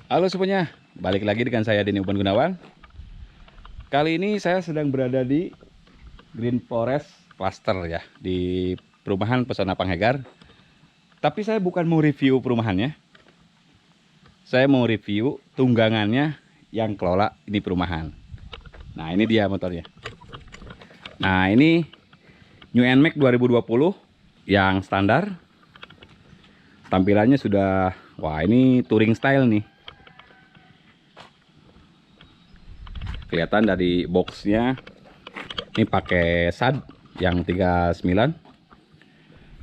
Halo semuanya, balik lagi dengan saya Denny Uban Gunawan. Kali ini saya sedang berada di Green Forest Cluster ya, di perumahan Pesona Panghegar. Tapi saya bukan mau review perumahannya, saya mau review tunggangannya yang kelola ini perumahan. Nah ini dia motornya. Nah ini New NMAX 2020 yang standar. Tampilannya sudah, wah ini touring style nih. Kelihatan dari boxnya ini pakai SAD yang 39.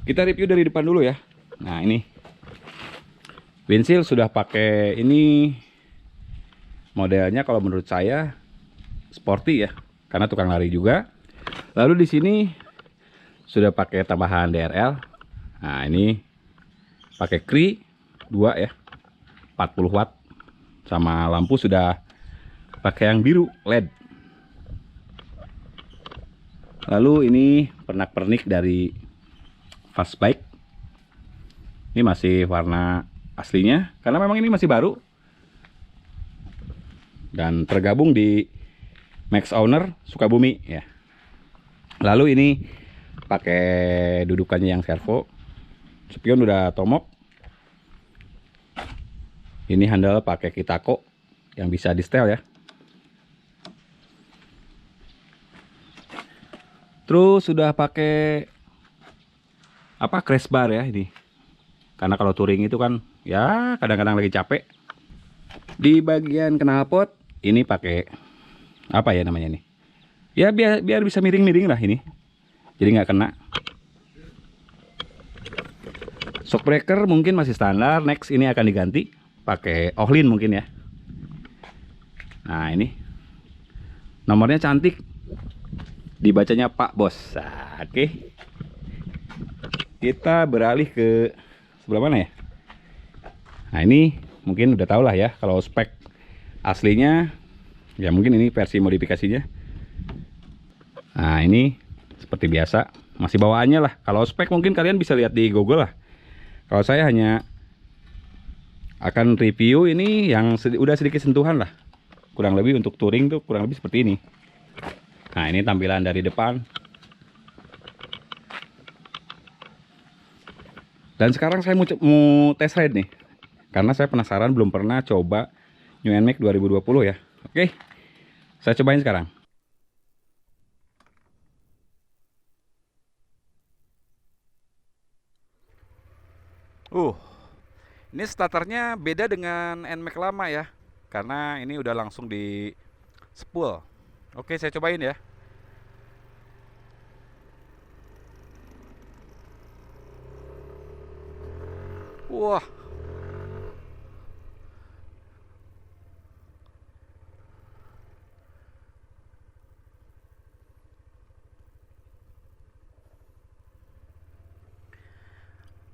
Kita review dari depan dulu ya. Nah ini windshield sudah pakai ini, modelnya kalau menurut saya sporty ya, karena tukang lari juga. Lalu di sini sudah pakai tambahan DRL. Nah ini pakai KRI 2 ya, 40 watt, sama lampu sudah pakai yang biru LED. Lalu ini pernak-pernik dari Fastbike. Ini masih warna aslinya karena memang ini masih baru dan tergabung di Max Owner Sukabumi ya. Lalu ini pakai dudukannya yang servo. Spion udah tomok. Ini handle pakai Kitako yang bisa di setel ya. Terus sudah pakai apa, crash bar ya ini. Karena kalau touring itu kan ya kadang-kadang lagi capek. Di bagian knalpot ini pakai apa ya namanya nih? Ya biar bisa miring-miring lah ini. Jadi nggak kena. Shock breaker mungkin masih standar. Next ini akan diganti pakai Ohlin mungkin ya. Nah ini nomornya cantik, dibacanya Pak Bos. Nah, oke. Kita beralih ke sebelah mana ya? Nah ini mungkin udah tau lah ya, kalau spek aslinya ya mungkin ini versi modifikasinya. Nah ini seperti biasa masih bawaannya lah. Kalau spek mungkin kalian bisa lihat di Google lah. Kalau saya hanya akan review ini yang udah sedikit sentuhan lah. Kurang lebih untuk touring tuh kurang lebih seperti ini. Nah ini tampilan dari depan. Dan sekarang saya mau test ride nih, karena saya penasaran, belum pernah coba New NMAX 2020 ya. Oke, saya cobain sekarang. Uh, ini starternya beda dengan NMAX lama ya, karena ini udah langsung di spool. Oke, saya cobain ya. Wah,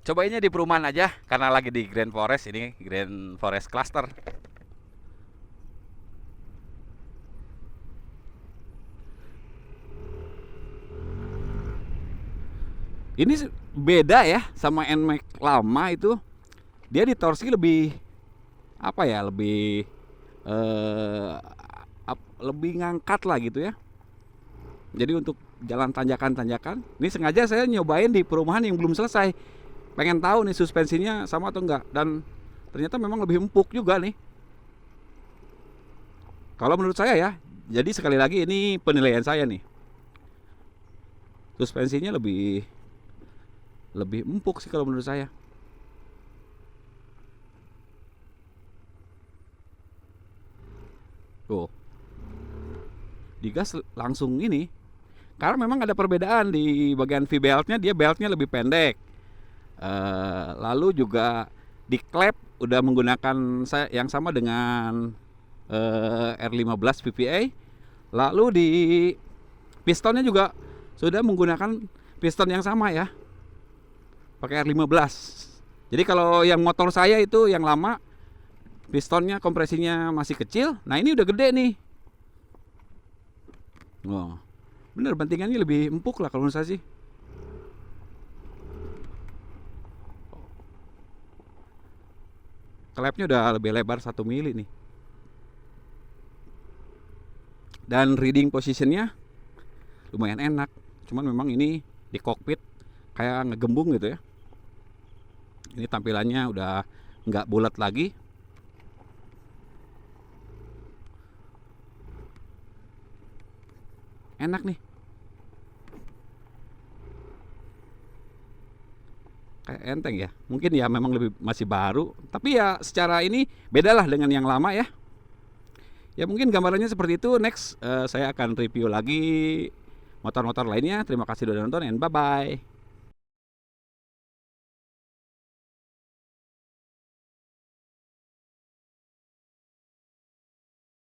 cobainnya di perumahan aja, karena lagi di Green Forest, ini Green Forest Cluster. Ini beda ya sama NMAX lama itu. Dia di torsi lebih apa ya, lebih eh, lebih ngangkat lah gitu ya. Jadi untuk jalan tanjakan-tanjakan, ini sengaja saya nyobain di perumahan yang belum selesai. Pengen tahu nih suspensinya sama atau enggak, dan ternyata memang lebih empuk juga nih. Kalau menurut saya ya. Jadi sekali lagi ini penilaian saya nih. Suspensinya lebih lebih empuk sih kalau menurut saya. Tuh, digas langsung ini. Karena memang ada perbedaan di bagian V-beltnya, dia beltnya lebih pendek. Lalu juga di klep udah menggunakan yang sama dengan R15 VVA. Lalu di pistonnya juga sudah menggunakan piston yang sama ya, pakai R15. Jadi kalau yang motor saya itu yang lama, pistonnya kompresinya masih kecil. Nah ini udah gede nih. Oh, bener, bantingannya lebih empuk lah kalau menurut saya sih. Klepnya udah lebih lebar 1 mili nih. Dan reading positionnya lumayan enak. Cuman memang ini di kokpit kayak ngegembung gitu ya. Ini tampilannya udah nggak bulat lagi. Enak nih. Kayak enteng ya. Mungkin ya memang masih baru, tapi ya secara ini bedalah dengan yang lama ya. Ya mungkin gambarannya seperti itu. Next saya akan review lagi motor-motor lainnya. Terima kasih sudah nonton and bye-bye.